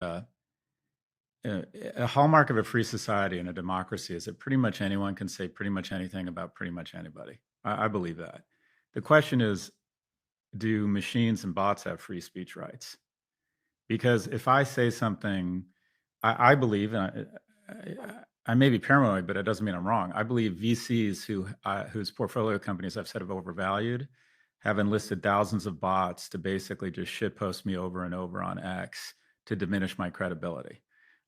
uh, a hallmark of a free society and a democracy is that pretty much anyone can say pretty much anything about pretty much anybody. I believe that. The question is, do machines and bots have free speech rights? Because if I say something, I believe, and I may be paranoid, but it doesn't mean I'm wrong. I believe VCs whose portfolio companies I've said have overvalued have enlisted thousands of bots to basically just shitpost me over and over on X to diminish my credibility.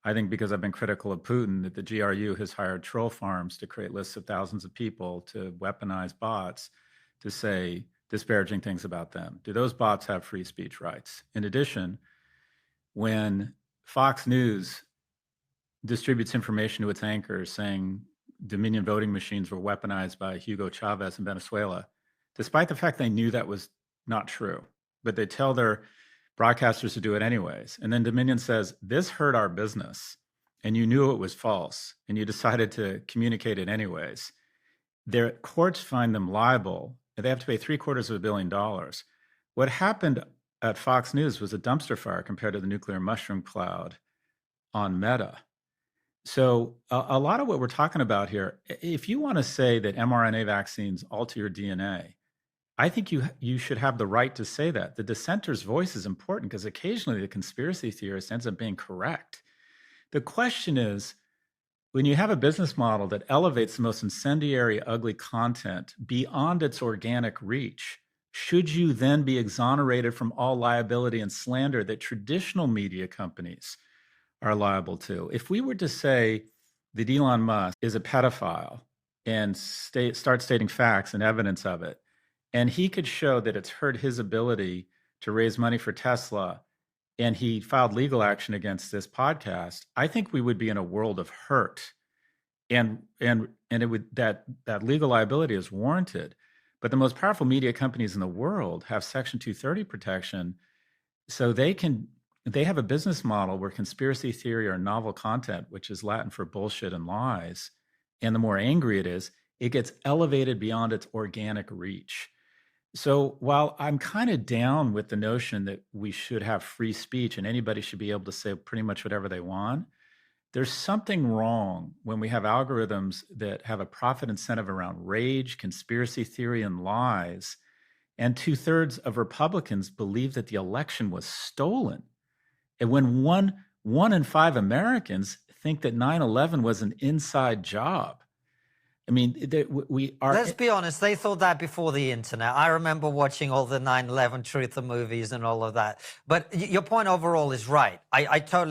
I think because I've been critical of Putin, that the GRU has hired troll farms to create lists of thousands of people to weaponize bots to say disparaging things about them. Do those bots have free speech rights? In addition, when Fox News distributes information to its anchors saying Dominion voting machines were weaponized by Hugo Chavez in Venezuela, despite the fact they knew that was not true, but they tell their broadcasters to do it anyways. And then Dominion says, this hurt our business, and you knew it was false, and you decided to communicate it anyways. Their courts find them liable, and they have to pay $750 million. What happened at Fox News was a dumpster fire compared to the nuclear mushroom cloud on Meta. So a lot of what we're talking about here, if you want to say that mRNA vaccines alter your DNA, I think you should have the right to say that. The dissenter's voice is important because occasionally the conspiracy theorist ends up being correct. The question is, when you have a business model that elevates the most incendiary, ugly content beyond its organic reach, should you then be exonerated from all liability and slander that traditional media companies are liable to? If we were to say that Elon Musk is a pedophile and start stating facts and evidence of it, and he could show that it's hurt his ability to raise money for Tesla, and he filed legal action against this podcast, I think we would be in a world of hurt. And it would that legal liability is warranted. But the most powerful media companies in the world have Section 230 protection, so they have a business model where conspiracy theory or novel content, which is Latin for bullshit and lies, and the more angry it is, it gets elevated beyond its organic reach. So while I'm kind of down with the notion that we should have free speech and anybody should be able to say pretty much whatever they want, there's something wrong when we have algorithms that have a profit incentive around rage, conspiracy theory, and lies. And 2/3 of Republicans believe that the election was stolen. And when one in 5 Americans think that 9/11 was an inside job. I mean, we are. Let's be honest, they thought that before the internet. I remember watching all the 9/11 truther movies and all of that. But your point overall is right. I totally